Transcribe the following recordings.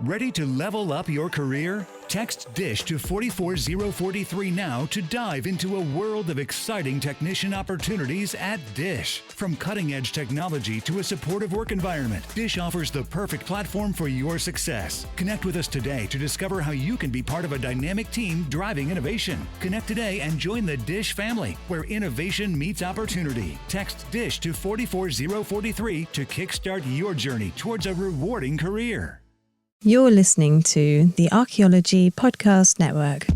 Ready to level up your career? Text DISH to 44043 now to dive into a world of exciting technician opportunities at DISH. From cutting-edge technology to a supportive work environment, DISH offers the perfect platform for your success. Connect with us today to discover how you can be part of a dynamic team driving innovation. Connect today and join the DISH family, where innovation meets opportunity. Text DISH to 44043 to kickstart your journey towards a rewarding career. You're listening to the Archaeology Podcast Network.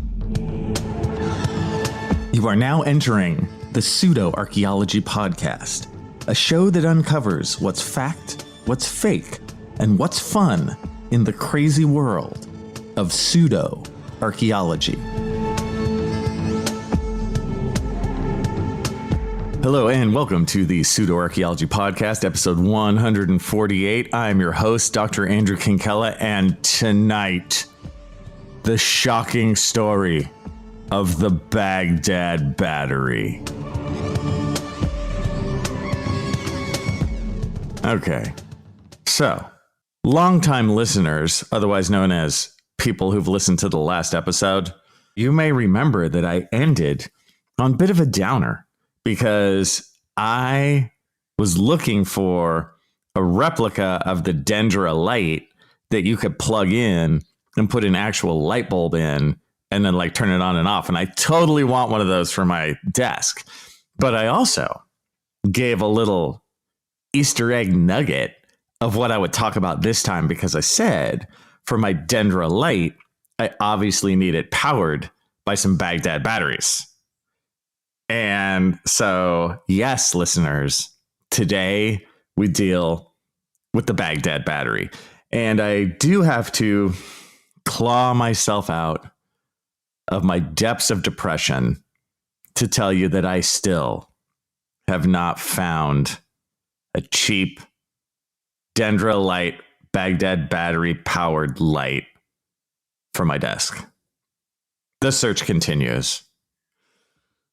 You are now entering the Pseudo-Archaeology Podcast, a show that uncovers what's fact, what's fake, and what's fun in the crazy world of pseudo-archaeology. Hello and welcome to the Pseudo-Archaeology Podcast, episode 148. I'm your host, Dr. Andrew Kinkella, and tonight, the shocking story of the Baghdad Battery. Okay, so, longtime listeners, otherwise known as people who've listened to the last episode, you may remember that I ended on a bit of a downer, because I was looking for a replica of the Dendera Light that you could plug in and put an actual light bulb in and then like turn it on and off. And I totally want one of those for my desk. But I also gave a little Easter egg nugget of what I would talk about this time, because I said for my Dendera Light, I obviously need it powered by some Baghdad batteries. And so, yes, listeners, today we deal with the Baghdad Battery. And I do have to claw myself out of my depths of depression to tell you that I still have not found a cheap Dendera Light Baghdad Battery powered light for my desk. The search continues.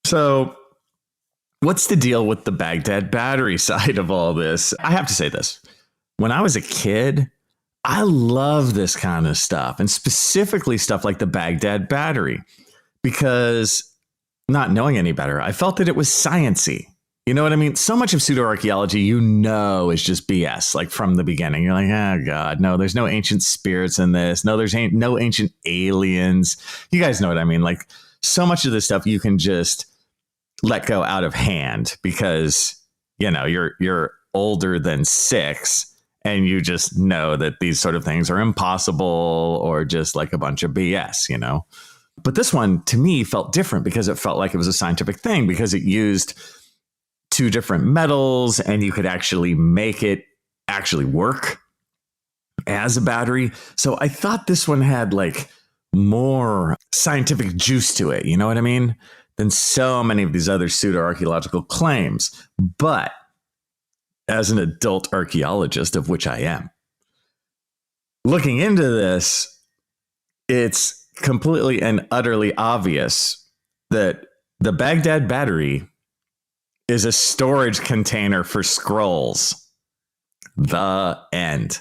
So, what's the deal with the Baghdad Battery side of all this? I have to say this. When I was a kid, I love this kind of stuff, and specifically stuff like the Baghdad Battery, because not knowing any better, I felt that it was sciencey. You know what I mean? So much of pseudo-archaeology, is just BS, like from the beginning. You're like, oh, God, no, there's no ancient spirits in this. No, there's no ancient aliens. You guys know what I mean? Like, so much of this stuff you can just let go out of hand because, you're older than 6 and you just know that these sort of things are impossible or just like a bunch of BS, But this one to me felt different because it felt like it was a scientific thing, because it used 2 different metals and you could actually make it actually work as a battery. So I thought this one had like more scientific juice to it, you know what I mean, than so many of these other pseudo-archaeological claims. But as an adult archaeologist, of which I am, looking into this, it's completely and utterly obvious that the Baghdad Battery is a storage container for scrolls. The end.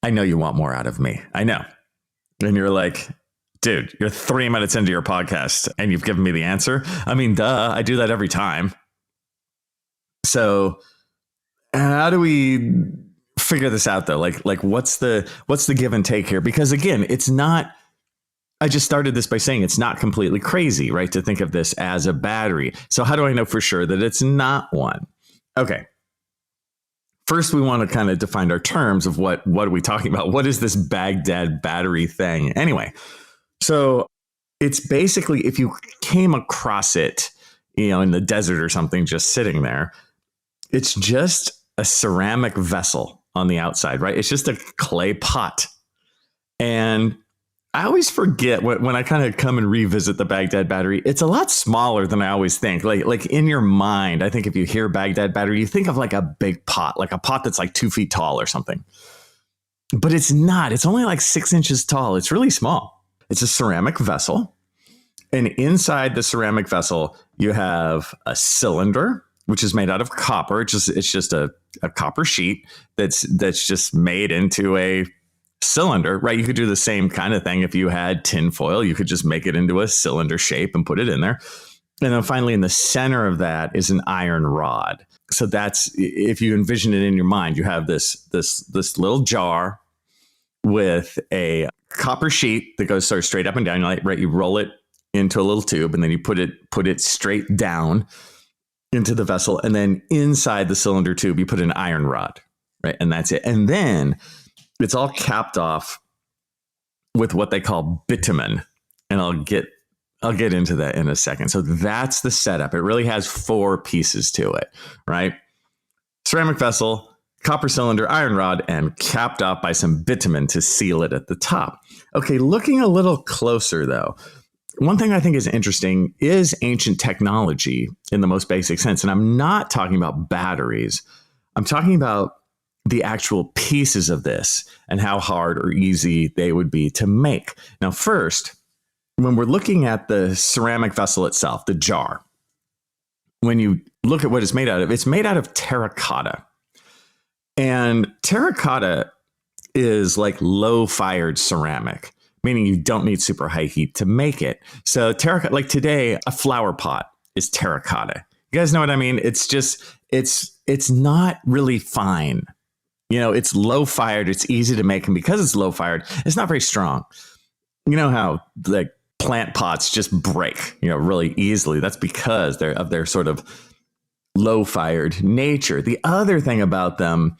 I know you want more out of me. I know. And you're like, dude, you're 3 minutes into your podcast and you've given me the answer. I mean, duh, I do that every time. So how do we figure this out though? Like what's the give and take here? Because again, it's not, I just started this by saying it's not completely crazy, right? To think of this as a battery. So how do I know for sure that it's not one? Okay. First, we want to kind of define our terms of what are we talking about? What is this Baghdad Battery thing? Anyway, so it's basically, if you came across it, in the desert or something, just sitting there, it's just a ceramic vessel on the outside, right? It's just a clay pot. And I always forget when I kind of come and revisit the Baghdad Battery, it's a lot smaller than I always think. Like in your mind, I think if you hear Baghdad Battery, you think of like a big pot, like a pot that's like 2 feet tall or something. But it's not. It's only like 6 inches tall. It's really small. It's a ceramic vessel. And inside the ceramic vessel, you have a cylinder, which is made out of copper. It's just a copper sheet that's just made into a cylinder, right? You could do the same kind of thing if you had tin foil. You could just make it into a cylinder shape and put it in there. And then finally, in the center of that is an iron rod. So that's, if you envision it in your mind, you have this little jar with a copper sheet that goes sort of straight up and down, right? You roll it into a little tube, and then you put it straight down into the vessel. And then inside the cylinder tube, you put an iron rod, right? And that's it. And then it's all capped off with what they call bitumen. And I'll get into that in a second. So that's the setup. It really has 4 pieces to it, right? Ceramic vessel, copper cylinder, iron rod, and capped off by some bitumen to seal it at the top. Okay, looking a little closer though, one thing I think is interesting is ancient technology in the most basic sense. And I'm not talking about batteries. I'm talking about the actual pieces of this and how hard or easy they would be to make. Now, first, when we're looking at the ceramic vessel itself, the jar, when you look at what it's made out of, it's made out of terracotta. And terracotta is like low-fired ceramic, meaning you don't need super high heat to make it. So terracotta, like today, a flower pot is terracotta. You guys know what I mean? It's just, it's not really fine. You know, it's low-fired, it's easy to make, and because it's low-fired, it's not very strong. You know how like plant pots just break, really easily. That's because they're of their sort of low-fired nature. The other thing about them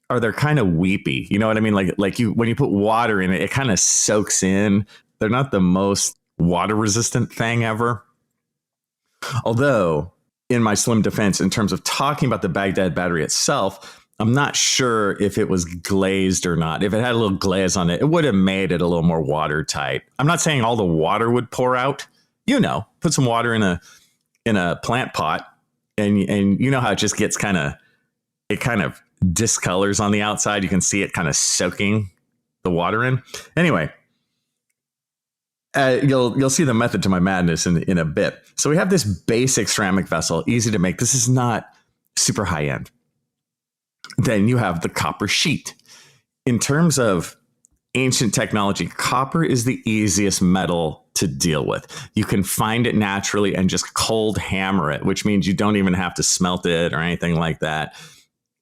are they're kind of weepy. You know what I mean? Like you, when you put water in it, it kind of soaks in. They're not the most water-resistant thing ever. Although, in my slim defense, in terms of talking about the Baghdad Battery itself, I'm not sure if it was glazed or not. If it had a little glaze on it, it would have made it a little more watertight. I'm not saying all the water would pour out. Put some water in a plant pot, and you know how it just gets kind of discolors on the outside. You can see it kind of soaking the water in. Anyway, you'll see the method to my madness in a bit. So we have this basic ceramic vessel, easy to make. This is not super high end. Then you have the copper sheet. In terms of ancient technology, copper is the easiest metal to deal with. You can find it naturally and just cold hammer it, which means you don't even have to smelt it or anything like that.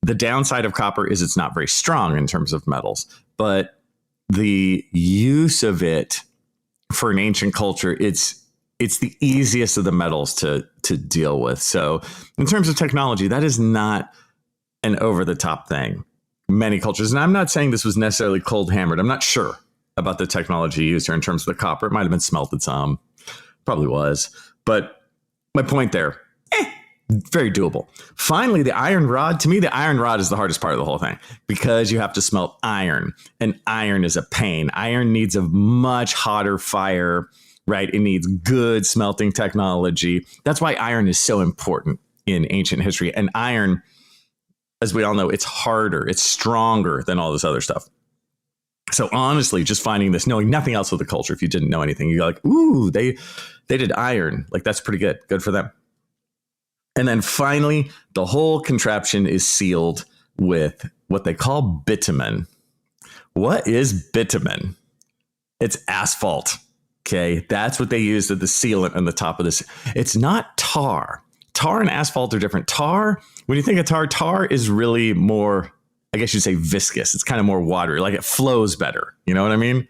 The downside of copper is it's not very strong in terms of metals, but the use of it for an ancient culture, it's the easiest of the metals to deal with. So in terms of technology, that is not an over-the-top thing. Many cultures, and I'm not saying this was necessarily cold hammered. I'm not sure about the technology used here in terms of the copper. It might have been smelted some, probably was. But my point there, very doable. Finally, the iron rod. To me, the iron rod is the hardest part of the whole thing because you have to smelt iron, and iron is a pain. Iron needs a much hotter fire, right? It needs good smelting technology. That's why iron is so important in ancient history. And iron, as we all know, it's harder, it's stronger than all this other stuff. So honestly, just finding this, knowing nothing else with the culture, if you didn't know anything, you're like, ooh, they did iron. Like, that's pretty good. Good for them. And then finally, the whole contraption is sealed with what they call bitumen. What is bitumen? It's asphalt. Okay, that's what they used as the sealant on the top of this. It's not tar. Tar and asphalt are different. Tar, when you think of tar, tar is really more, I guess you'd say viscous. It's kind of more watery, like it flows better. You know what I mean?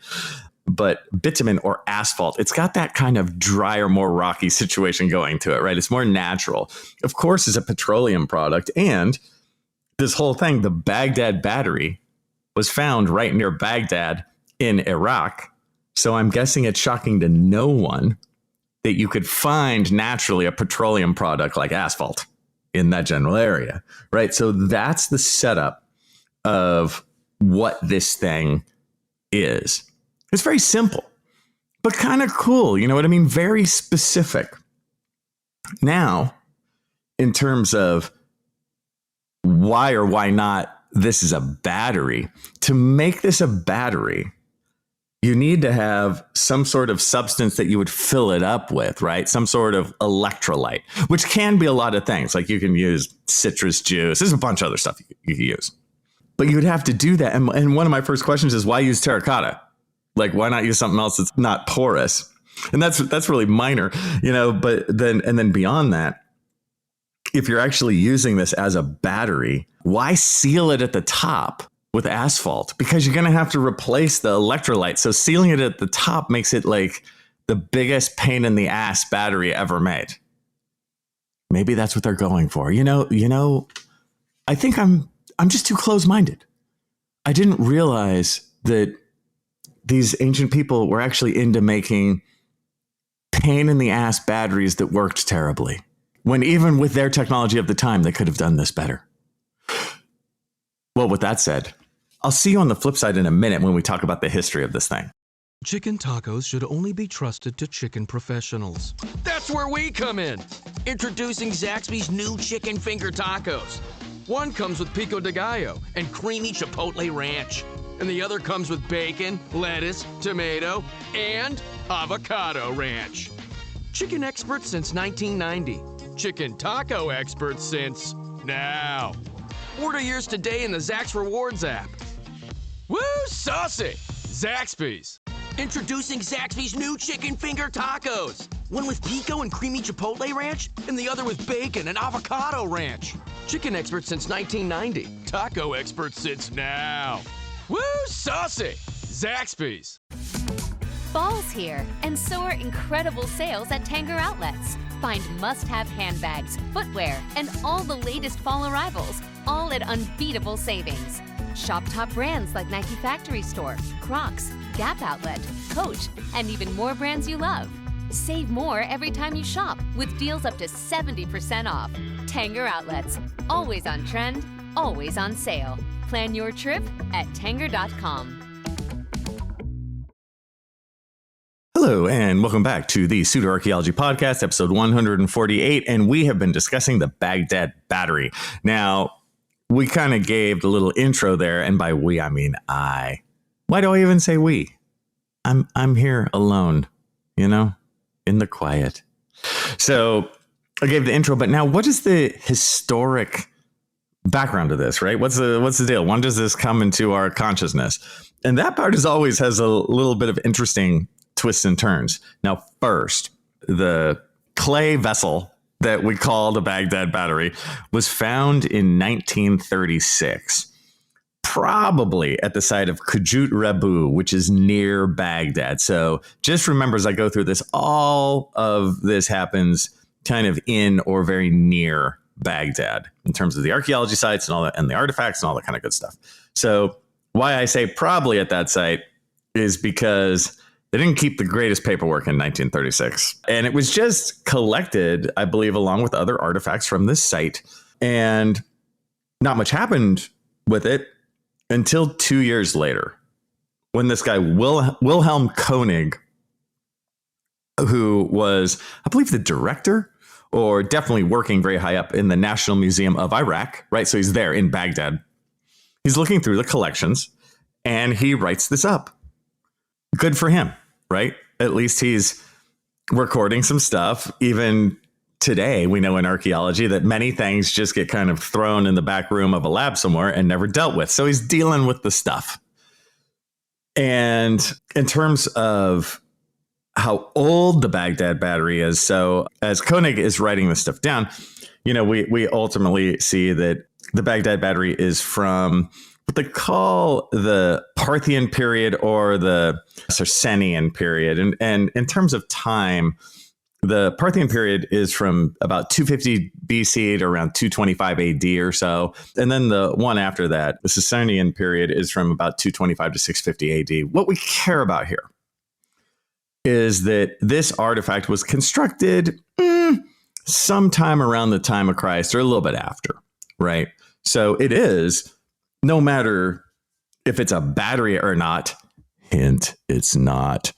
But bitumen or asphalt, it's got that kind of drier, more rocky situation going to it, right? It's more natural. Of course, it's a petroleum product. And this whole thing, the Baghdad Battery, was found right near Baghdad in Iraq. So I'm guessing it's shocking to no one that you could find naturally a petroleum product like asphalt in that general area, right? So that's the setup of what this thing is. It's very simple, but kind of cool. You know what I mean? Very specific. Now, in terms of why or why not this is a battery, to make this a battery, you need to have some sort of substance that you would fill it up with, right? Some sort of electrolyte, which can be a lot of things. Like you can use citrus juice. There's a bunch of other stuff you can use. But you'd have to do that. And one of my first questions is, why use terracotta? Like, why not use something else that's not porous? And that's really minor, but then beyond that, if you're actually using this as a battery, why seal it at the top with asphalt? Because you're going to have to replace the electrolyte. So sealing it at the top makes it like the biggest pain in the ass battery ever made. Maybe that's what they're going for. I think I'm just too close-minded. I didn't realize that these ancient people were actually into making pain in the ass batteries that worked terribly, when even with their technology of the time, they could have done this better. Well, with that said, I'll see you on the flip side in a minute when we talk about the history of this thing. Chicken tacos should only be trusted to chicken professionals. That's where we come in. Introducing Zaxby's new chicken finger tacos. One comes with pico de gallo and creamy chipotle ranch. And the other comes with bacon, lettuce, tomato, and avocado ranch. Chicken experts since 1990. Chicken taco experts since now. Order yours today in the Zax Rewards app. Woo, saucy! Zaxby's. Introducing Zaxby's new chicken finger tacos. One with pico and creamy chipotle ranch, and the other with bacon and avocado ranch. Chicken experts since 1990. Taco experts since now. Woo, saucy! Zaxby's. Fall's here, and so are incredible sales at Tanger Outlets. Find must-have handbags, footwear, and all the latest fall arrivals, all at unbeatable savings. Shop top brands like Nike Factory Store, Crocs, Gap Outlet, Coach, and even more brands you love. Save more every time you shop with deals up to 70% off. Tanger Outlets, always on trend, always on sale. Plan your trip at tanger.com. Hello, and welcome back to the Pseudo Archaeology Podcast, episode 148, and we have been discussing the Baghdad Battery. Now, we kind of gave a little intro there, and by we, I mean I. Why do I even say we? I'm here alone, in the quiet. So I gave the intro, but now what is the historic background to this, right? What's the deal? When does this come into our consciousness? And that part always has a little bit of interesting twists and turns. Now, first, the clay vessel that we call the Baghdad Battery was found in 1936, probably at the site of Kujut Rebu, which is near Baghdad. So just remember, as I go through this, all of this happens kind of in or very near Baghdad in terms of the archaeology sites and all that, and the artifacts and all that kind of good stuff. So why I say probably at that site is because they didn't keep the greatest paperwork in 1936. And it was just collected, I believe, along with other artifacts from this site. And not much happened with it until 2 years later, when this guy, Wilhelm Koenig, who was, I believe, the director or definitely working very high up in the National Museum of Iraq, right? So he's there in Baghdad. He's looking through the collections and he writes this up. Good for him, right? At least he's recording some stuff. Even today, we know in archaeology that many things just get kind of thrown in the back room of a lab somewhere and never dealt with. So he's dealing with the stuff. And in terms of how old the Baghdad Battery is, so as Koenig is writing this stuff down, we ultimately see that the Baghdad Battery is from what they call the Parthian period or the Sassanian period. And in terms of time, the Parthian period is from about 250 BC to around 225 AD or so. And then the one after that, the Sassanian period, is from about 225 to 650 AD. What we care about here is that this artifact was constructed sometime around the time of Christ or a little bit after, right? So it is, no matter if it's a battery or not, hint, it's not,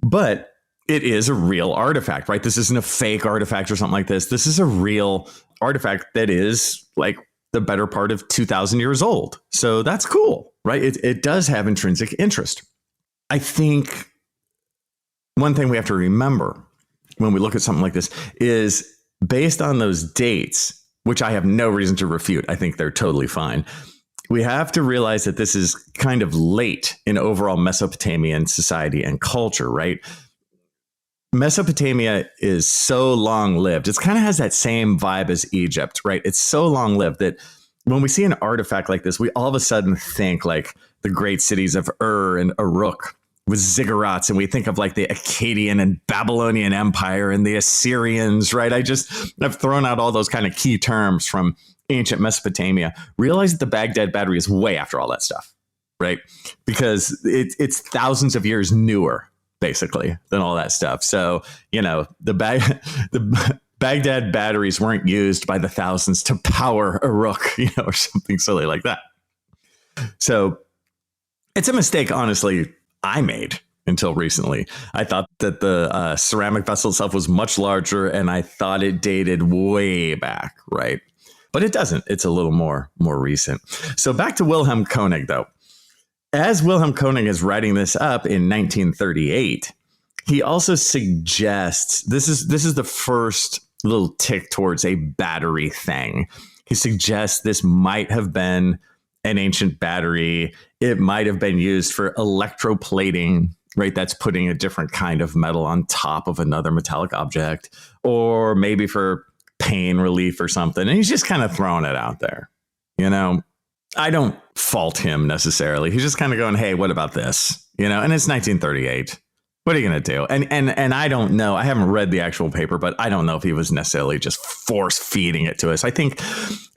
but it is a real artifact, right? This isn't a fake artifact or something like this. This is a real artifact that is like the better part of 2,000 years old. So that's cool, right? It does have intrinsic interest. I think one thing we have to remember when we look at something like this is, based on those dates, which I have no reason to refute, I think they're totally fine, we have to realize that this is kind of late in overall Mesopotamian society and culture, right? Mesopotamia is so long-lived. It kind of has that same vibe as Egypt, right? It's so long-lived that when we see an artifact like this, we all of a sudden think like the great cities of Ur and Uruk with ziggurats, and we think of like the Akkadian and Babylonian Empire and the Assyrians, right? I've thrown out all those kind of key terms from ancient Mesopotamia. Realize that the Baghdad Battery is way after all that stuff, right? Because it's thousands of years newer, basically, than all that stuff. So, the Baghdad batteries weren't used by the thousands to power Uruk, or something silly like that. So it's a mistake, honestly, I made until recently. I thought that the ceramic vessel itself was much larger, and I thought it dated way back, right? But it doesn't. It's a little more recent. So back to Wilhelm Koenig, though. As Wilhelm Koenig is writing this up in 1938, he also suggests, this is the first little tick towards a battery thing. He suggests this might have been an ancient battery. It might have been used for electroplating, right? That's putting a different kind of metal on top of another metallic object, or maybe for pain relief or something. And he's just kind of throwing it out there. I don't fault him necessarily. He's just kind of going, hey, what about this? And it's 1938. What are you going to do? And I don't know. I haven't read the actual paper, but I don't know if he was necessarily just force feeding it to us. I think,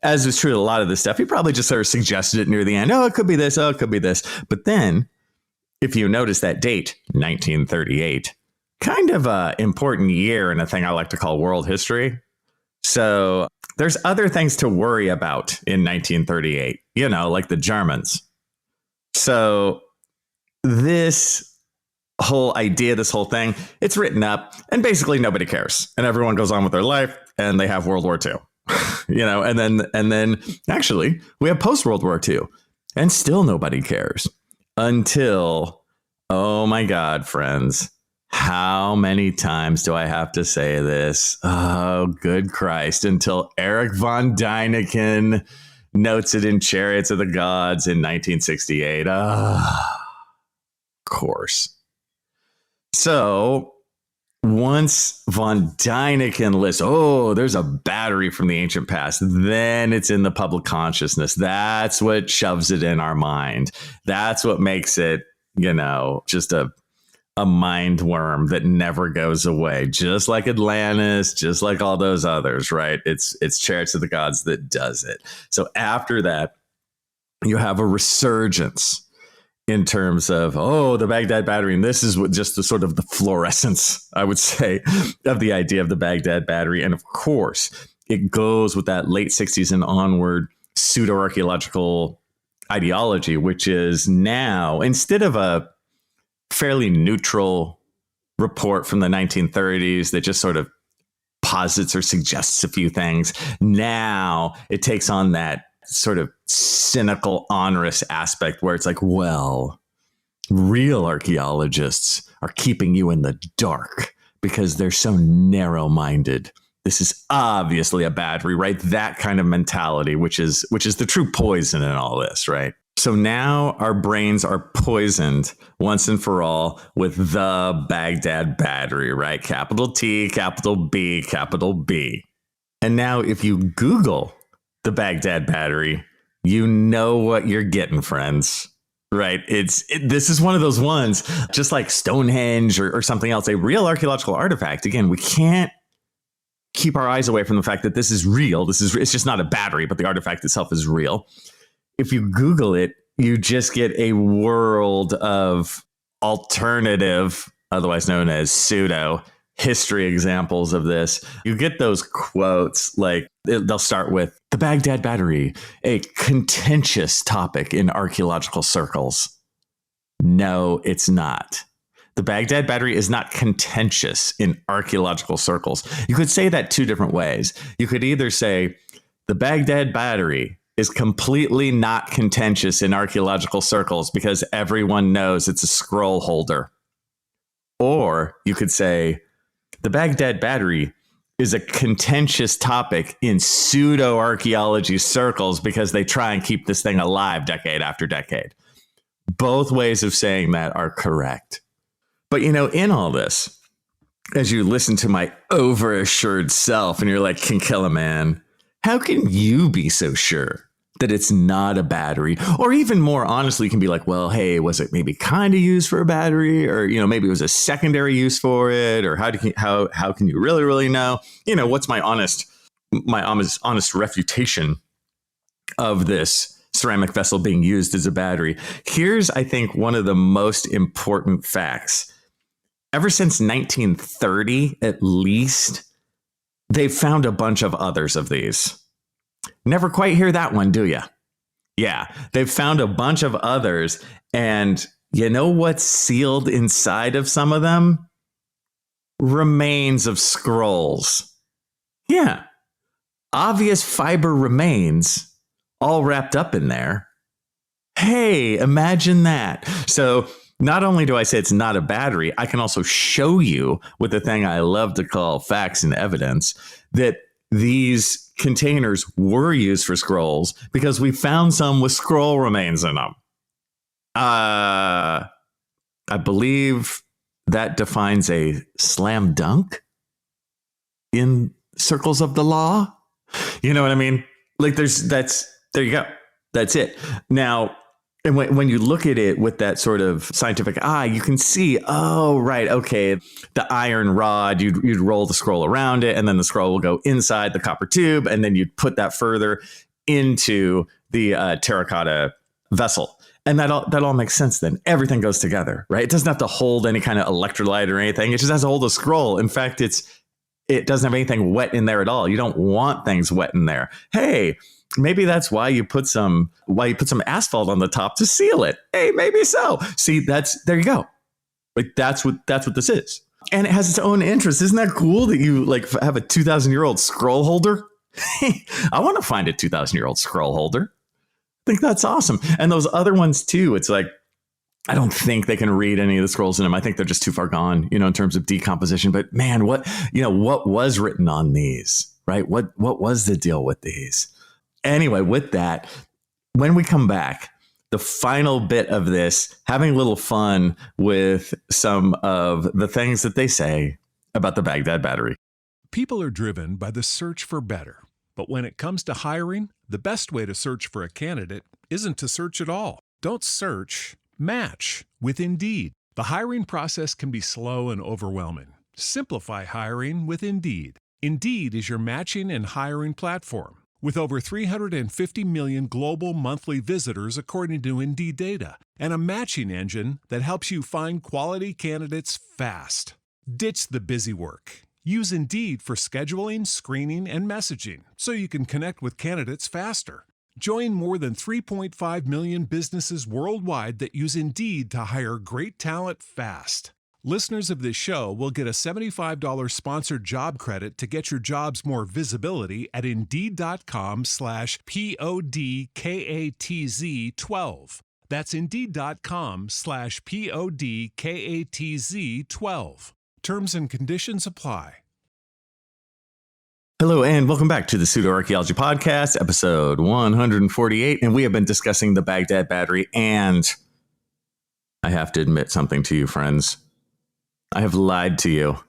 as is true with a lot of this stuff, he probably just sort of suggested it near the end. Oh, it could be this. Oh, it could be this. But then, if you notice that date, 1938, kind of an important year in a thing I like to call world history. So there's other things to worry about in 1938, like the Germans. So this whole idea, this whole thing, it's written up and basically nobody cares. And everyone goes on with their life and they have World War II, and then actually we have post-World War II and still nobody cares until, oh my God, friends. How many times do I have to say this? Oh, good Christ. Until Erich von Däniken notes it in Chariots of the Gods in 1968. Of course. So once von Däniken lists, there's a battery from the ancient past, then it's in the public consciousness. That's what shoves it in our mind. That's what makes it, just a mind worm that never goes away, just like Atlantis, just like all those others, right? It's Chariots of the Gods that does it. So after that, you have a resurgence in terms of, the Baghdad Battery. And this is just the sort of the fluorescence, I would say, of the idea of the Baghdad Battery. And of course, it goes with that late 60s and onward pseudo-archaeological ideology, which is now, instead of a fairly neutral report from the 1930s that just sort of posits or suggests a few things, now it takes on that sort of cynical, onerous aspect where it's like, well, real archaeologists are keeping you in the dark because they're so narrow-minded. This is obviously a battery, right? That kind of mentality, which is the true poison in all this, right? So now our brains are poisoned once and for all with the Baghdad Battery, right? Capital T, capital B, capital B. And now if you Google the Baghdad Battery, you know what you're getting, friends, right? This is one of those ones, just like Stonehenge or something else, a real archaeological artifact. Again, we can't keep our eyes away from the fact that this is real. It's just not a battery, but the artifact itself is real. If you Google it, you just get a world of alternative, otherwise known as pseudo history examples of this. You get those quotes like they'll start with the Baghdad Battery, a contentious topic in archaeological circles. No, it's not. The Baghdad Battery is not contentious in archaeological circles. You could say that two different ways. You could either say the Baghdad Battery is completely not contentious in archaeological circles because everyone knows it's a scroll holder. Or you could say the Baghdad Battery is a contentious topic in pseudo-archaeology circles because they try and keep this thing alive decade after decade. Both ways of saying that are correct. But, you know, in all this, as you listen to my overassured self and you're like, Kinkella, man, how can you be so sure that it's not a battery? Or even more honestly, you can be like, well, hey, was it maybe kind of used for a battery? Or, you know, maybe it was a secondary use for it? Or how can you really know? You know, what's my honest refutation of this ceramic vessel being used as a battery? Here's, I think, one of the most important facts. Ever since 1930, at least, they've found a bunch of others of these. Never quite hear that one, do you? Yeah, they've found a bunch of others. And you know what's sealed inside of some of them? Remains of scrolls. Yeah, obvious fiber remains all wrapped up in there. Hey, imagine that. So not only do I say it's not a battery, I can also show you with the thing I love to call facts and evidence that these containers were used for scrolls because we found some with scroll remains in them. I believe that defines a slam dunk in circles of the law. You know what I mean? Like there you go. That's it. Now, and when you look at it with that sort of scientific eye, you can see, oh, right, okay, the iron rod, you'd roll the scroll around it, and then the scroll will go inside the copper tube, and then you'd put that further into the terracotta vessel. And that all makes sense then. Everything goes together, right? It doesn't have to hold any kind of electrolyte or anything. It just has to hold a scroll. In fact, it doesn't have anything wet in there at all. You don't want things wet in there. Hey, maybe that's why you put some asphalt on the top to seal it. Hey, maybe so. See, there you go. Like that's what this is. And it has its own interest. Isn't that cool that you like have a 2,000-year-old scroll holder? I want to find a 2,000-year-old scroll holder. I think that's awesome. And those other ones too, it's like, I don't think they can read any of the scrolls in them. I think they're just too far gone, you know, in terms of decomposition. But man, what was written on these, right? What was the deal with these? Anyway, with that, when we come back, the final bit of this, having a little fun with some of the things that they say about the Baghdad Battery. People are driven by the search for better. But when it comes to hiring, the best way to search for a candidate isn't to search at all. Don't search, match with Indeed. The hiring process can be slow and overwhelming. Simplify hiring with Indeed. Indeed is your matching and hiring platform. With over 350 million global monthly visitors according to Indeed data, and a matching engine that helps you find quality candidates fast. Ditch the busy work. Use Indeed for scheduling, screening, and messaging so you can connect with candidates faster. Join more than 3.5 million businesses worldwide that use Indeed to hire great talent fast. Listeners of this show will get a $75 sponsored job credit to get your jobs more visibility at Indeed.com/PODKATZ12. That's Indeed.com/PODKATZ12. Terms and conditions apply. Hello and welcome back to the Pseudo Archaeology Podcast, episode 148. And we have been discussing the Baghdad Battery. And I have to admit something to you, friends. I have lied to you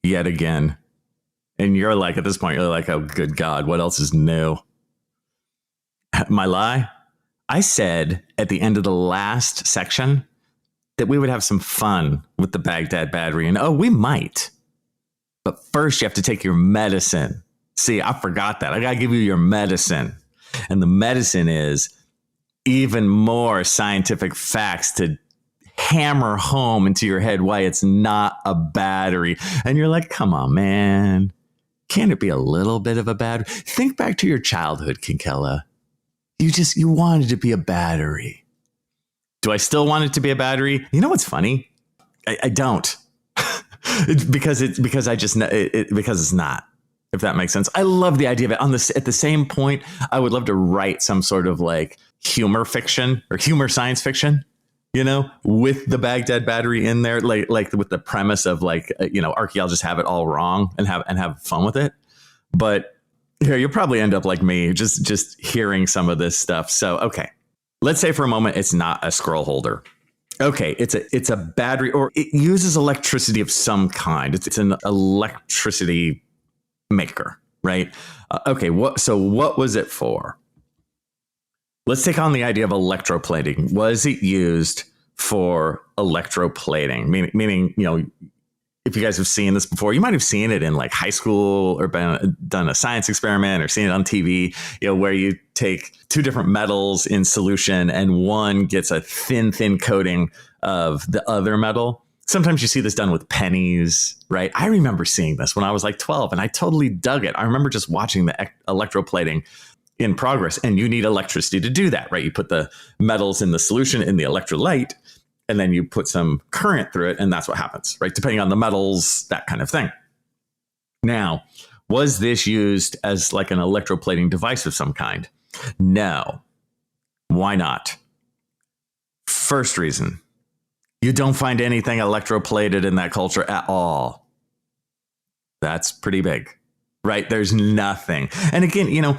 yet again. And you're like, at this point, you're like, oh, good God, what else is new? My lie? I said at the end of the last section that we would have some fun with the Baghdad Battery. And we might. But first, you have to take your medicine. See, I forgot that. I got to give you your medicine. And the medicine is even more scientific facts to hammer home into your head why it's not a battery. And you're like, come on, man. Can't it be a little bit of a battery? Think back to your childhood, Kinkella. You wanted to be a battery. Do I still want it to be a battery? You know what's funny? I don't. because it's not. If that makes sense. I love the idea of it. At the same point, I would love to write some sort of like humor fiction or humor science fiction, you know, with the Baghdad Battery in there, like with the premise of like, archaeologists have it all wrong and have fun with it. But here, you'll probably end up like me, just hearing some of this stuff. So, okay, let's say for a moment it's not a scroll holder. Okay, it's a battery, or it uses electricity of some kind. It's an electricity maker, right? Okay, what was it for? Let's take on the idea of electroplating. Was it used for electroplating? Meaning, if you guys have seen this before, you might have seen it in like high school or done a science experiment or seen it on TV, where you take two different metals in solution and one gets a thin coating of the other metal. Sometimes you see this done with pennies, right? I remember seeing this when I was like 12 and I totally dug it. I remember just watching the electroplating in progress, and you need electricity to do that, right? You put the metals in the solution in the electrolyte, and then you put some current through it, and that's what happens, right? Depending on the metals, that kind of thing. Now, was this used as like an electroplating device of some kind? No. Why not? First reason, you don't find anything electroplated in that culture at all. That's pretty big, right? There's nothing. And again,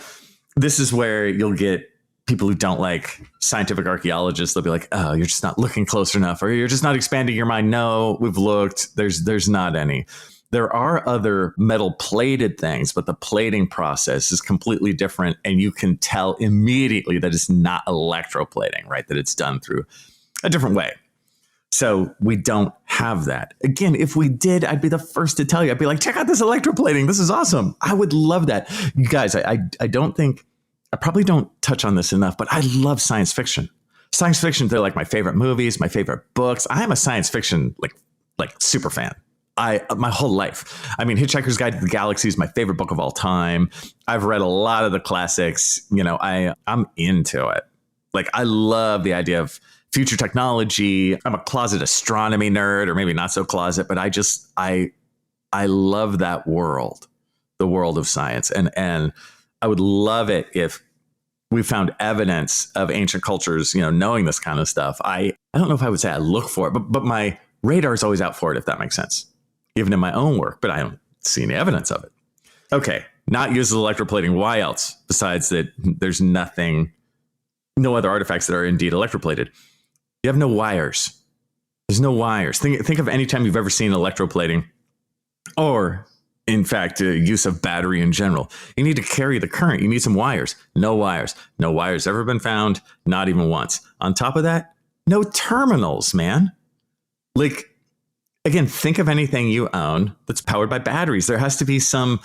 this is where you'll get people who don't like scientific archaeologists. They'll be like, oh, you're just not looking close enough, or you're just not expanding your mind. No, we've looked. There's not any. There are other metal plated things, but the plating process is completely different. And you can tell immediately that it's not electroplating, right? That it's done through a different way. So we don't have that. Again, if we did, I'd be the first to tell you. I'd be like, check out this electroplating. This is awesome. I would love that. You guys, I probably don't touch on this enough, but I love science fiction. Science fiction, they're like my favorite movies, my favorite books. I am a science fiction like super fan. My whole life. I mean, Hitchhiker's Guide to the Galaxy is my favorite book of all time. I've read a lot of the classics. I'm into it. Like, I love the idea of future technology. I'm a closet astronomy nerd, or maybe not so closet, but I love that world, the world of science. And I would love it if we found evidence of ancient cultures, knowing this kind of stuff. I don't know if I would say I look for it, but my radar is always out for it, if that makes sense, even in my own work, but I don't see any evidence of it. Okay, not used as electroplating. Why else? Besides that, there's no other artifacts that are indeed electroplated. You have no wires. There's no wires. Think of any time you've ever seen electroplating, or in fact, use of battery in general. You need to carry the current. You need some wires. No wires. No wires ever been found, not even once. On top of that, no terminals, man. Like, again, think of anything you own that's powered by batteries. There has to be some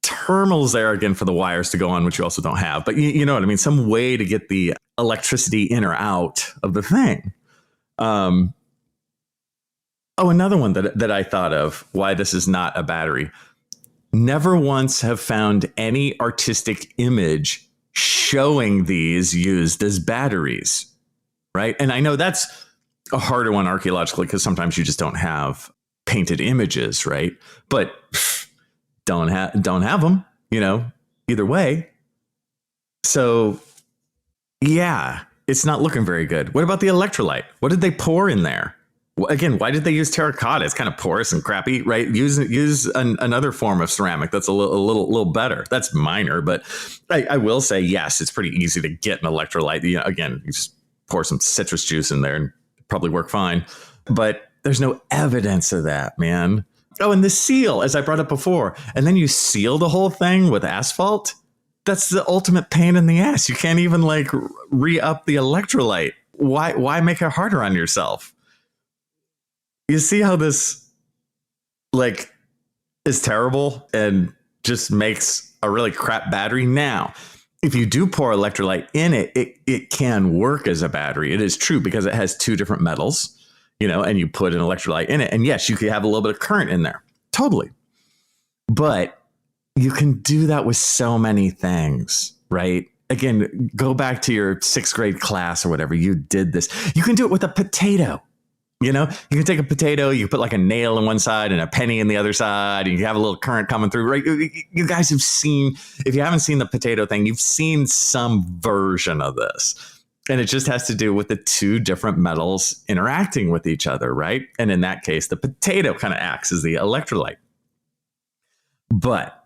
terminals there, again, for the wires to go on, which you also don't have. But you know what I mean? Some way to get the electricity in or out of the thing. Another one that I thought of, why this is not a battery. Never once have found any artistic image showing these used as batteries, right? And I know that's a harder one archaeologically, because sometimes you just don't have painted images, right? But don't have them, either way. So yeah, it's not looking very good. What about the electrolyte? What did they pour in there? Again, why did they use terracotta? It's kind of porous and crappy, right? Use another form of ceramic that's a little better. That's minor, but I will say, yes, it's pretty easy to get an electrolyte. Again, you just pour some citrus juice in there and probably work fine. But there's no evidence of that, man. Oh, and the seal, as I brought up before, and then you seal the whole thing with asphalt. That's the ultimate pain in the ass. You can't even re-up the electrolyte. Why make it harder on yourself? You see how this is terrible and just makes a really crap battery? Now, if you do pour electrolyte in it, it can work as a battery. It is true, because it has two different metals, and you put an electrolyte in it. And yes, you could have a little bit of current in there. Totally. But you can do that with so many things, right? Again, go back to your 6th grade class or whatever. You did this. You can do it with a potato. You can take a potato, you put a nail on one side and a penny in the other side, and you have a little current coming through, right? You guys have seen, if you haven't seen the potato thing, you've seen some version of this. And it just has to do with the two different metals interacting with each other, right? And in that case, the potato kind of acts as the electrolyte. But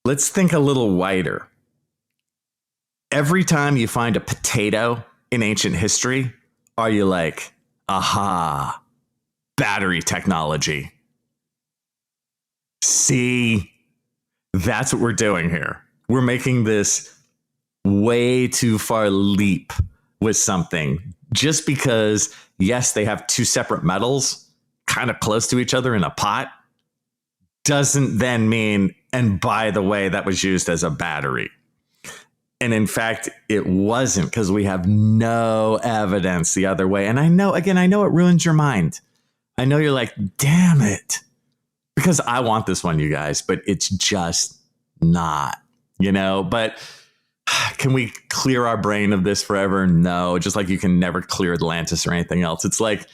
Let's think a little wider. Every time you find a potato in ancient history, are you like, aha, battery technology? See, that's what we're doing here. We're making this way too far leap with something just because, yes, they have two separate metals kind of close to each other in a pot, doesn't then mean, and by the way, that was used as a battery. And in fact, it wasn't, because we have no evidence the other way. And I know it ruins your mind. I know you're like, damn it, because I want this one, you guys, but it's just not, but can we clear our brain of this forever? No, just like you can never clear Atlantis or anything else. It's like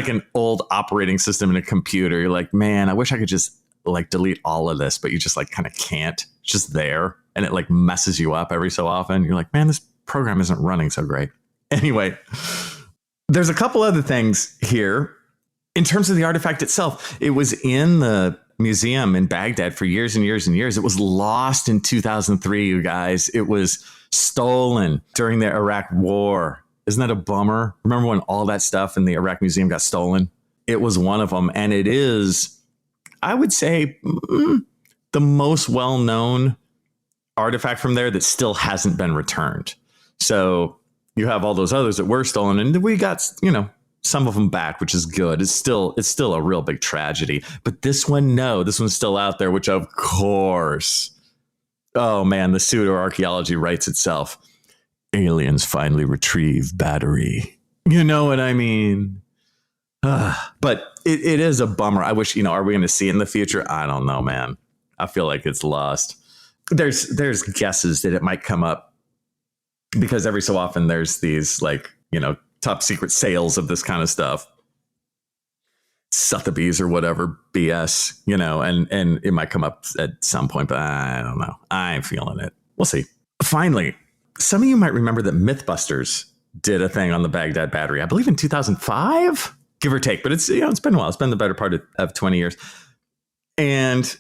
an old operating system in a computer. You're like, man, I wish I could just like delete all of this, but you just like kind of can't. It's just there. And it like messes you up every so often. You're like, man, this program isn't running so great. Anyway, there's a couple other things here. In terms of the artifact itself, it was in the museum in Baghdad for years and years and years. It was lost in 2003, you guys. It was stolen during the Iraq War. Isn't that a bummer? Remember when all that stuff in the Iraq Museum got stolen? It was one of them. And it is, I would say, the most well-known artifact from there that still hasn't been returned. So you have all those others that were stolen, and we got, some of them back, which is good. It's still a real big tragedy. But this one, no, this one's still out there, which of course, oh man, the pseudo archaeology writes itself. Aliens finally retrieve battery. You know what I mean? But it is a bummer. I wish, are we going to see it in the future? I don't know, man. I feel like it's lost. There's guesses that it might come up because every so often there's these top secret sales of this kind of stuff. Sotheby's or whatever BS, and it might come up at some point, but I don't know. I'm feeling it. We'll see. Finally, some of you might remember that Mythbusters did a thing on the Baghdad Battery, I believe in 2005, give or take, but it's been a while. It's been the better part of 20 years. And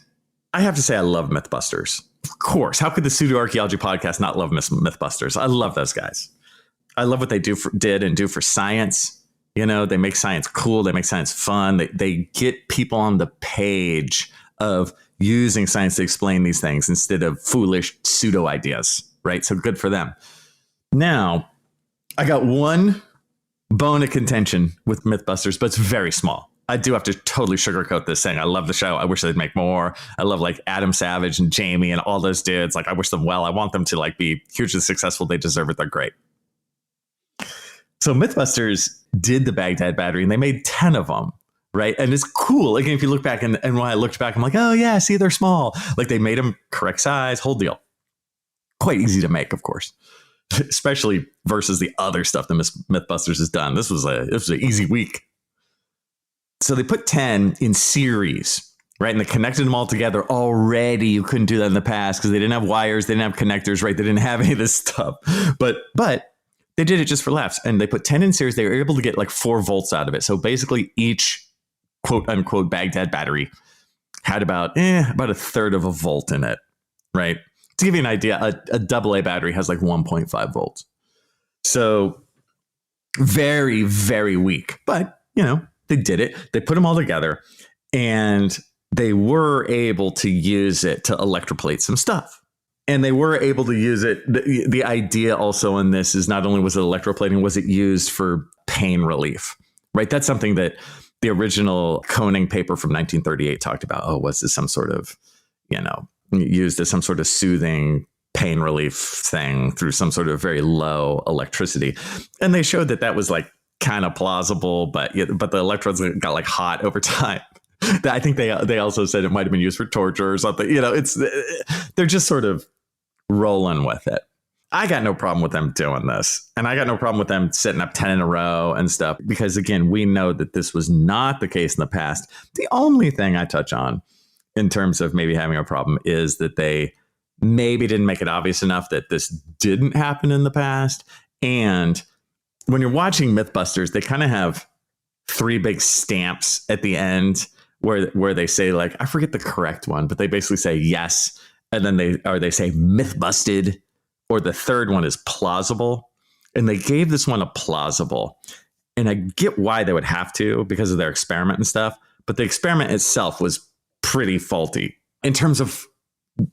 I have to say, I love Mythbusters. Of course. How could the Pseudo Archaeology podcast not love Mythbusters? I love those guys. I love what they did and do for science. They make science cool. They make science fun. They get people on the page of using science to explain these things instead of foolish pseudo ideas, right? So good for them. Now, I got one bone of contention with Mythbusters, but it's very small. I do have to totally sugarcoat this saying I love the show. I wish they'd make more. I love like Adam Savage and Jamie and all those dudes. Like I wish them well. I want them to like be hugely successful. They deserve it. They're great. So Mythbusters did the Baghdad Battery and they made 10 of them. Right. And it's cool. Again, if you look back and when I looked back, I'm like, oh, yeah, see, they're small. Like they made them correct size, whole deal. Quite easy to make, of course, especially versus the other stuff that Mythbusters has done. This was an easy week. So they put 10 in series, right? And they connected them all together already. You couldn't do that in the past because they didn't have wires. They didn't have connectors, right? They didn't have any of this stuff. But they did it just for laughs. And they put 10 in series. They were able to get like 4 volts out of it. So basically each quote unquote Baghdad battery had about a third of a volt in it, right? To give you an idea, a AA battery has like 1.5 volts. So very, very weak. But, they did it. They put them all together and they were able to use it to electroplate some stuff. And they were able to use it. The idea also in this is not only was it electroplating, was it used for pain relief, right? That's something that the original Koenig paper from 1938 talked about. Oh, was this some sort of, used as some sort of soothing pain relief thing through some sort of very low electricity. And they showed that was like kind of plausible, but the electrodes got like hot over time. I think they also said it might have been used for torture or something. They're just sort of rolling with it. I got no problem with them doing this. And I got no problem with them setting up 10 in a row and stuff, because again, we know that this was not the case in the past. The only thing I touch on in terms of maybe having a problem is that they maybe didn't make it obvious enough that this didn't happen in the past. And when you're watching Mythbusters, they kind of have 3 big stamps at the end where they say, like, I forget the correct one, but they basically say yes. and then they say myth busted, or the third one is plausible. And they gave this one a plausible. And I get why they would have to because of their experiment and stuff. But the experiment itself was pretty faulty in terms of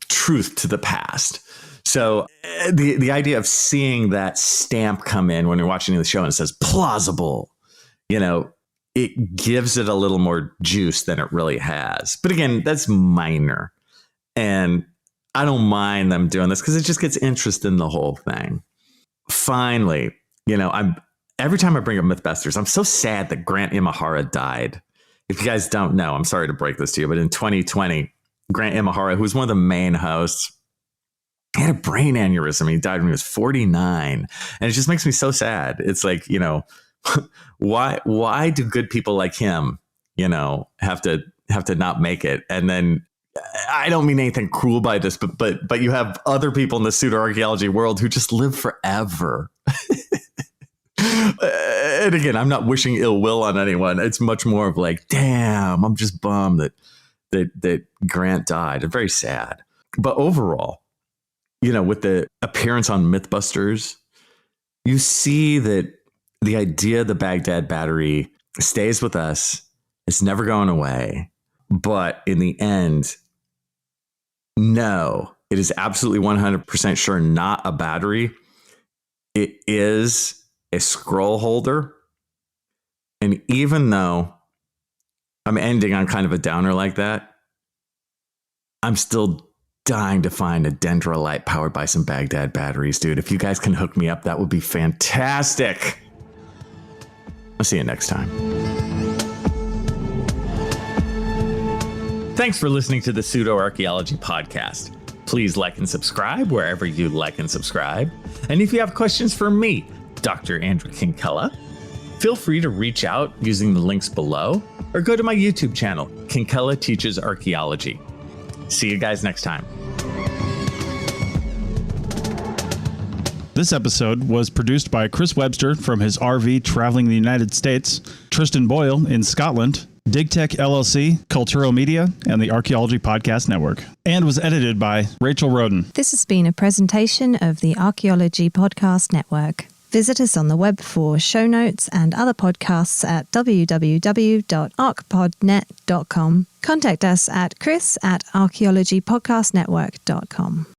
truth to the past. So the idea of seeing that stamp come in when you're watching the show and it says plausible, it gives it a little more juice than it really has. But again, that's minor. And I don't mind them doing this because it just gets interest in the whole thing. Finally, every time I bring up Mythbusters, I'm so sad that Grant Imahara died. If you guys don't know, I'm sorry to break this to you, but in 2020, Grant Imahara, who was one of the main hosts, he had a brain aneurysm. He died when he was 49. And it just makes me so sad. It's like, why do good people like him, have to not make it? And then I don't mean anything cruel by this, but you have other people in the pseudo-archaeology world who just live forever. And again, I'm not wishing ill will on anyone. It's much more of like, damn, I'm just bummed that Grant died. It's very sad. But overall, with the appearance on Mythbusters, you see that the idea of the Baghdad Battery stays with us. It's never going away. But in the end, no, it is absolutely 100% sure not a battery. It is a scroll holder. And even though I'm ending on kind of a downer like that, I'm still dying to find a Dendera Light powered by some Baghdad batteries, dude. If you guys can hook me up, that would be fantastic. I'll see you next time. Thanks for listening to the Pseudo Archaeology Podcast. Please like and subscribe wherever you like and subscribe. And if you have questions for me, Dr. Andrew Kinkella, feel free to reach out using the links below or go to my YouTube channel, Kinkella Teaches Archaeology. See you guys next time. This episode was produced by Chris Webster from his RV traveling the United States, Tristan Boyle in Scotland, DigTech LLC, Culturo Media, and the Archaeology Podcast Network, and was edited by Rachel Roden. This has been a presentation of the Archaeology Podcast Network. Visit us on the web for show notes and other podcasts at www.archpodnet.com. Contact us at chris@archaeologypodcastnetwork.com.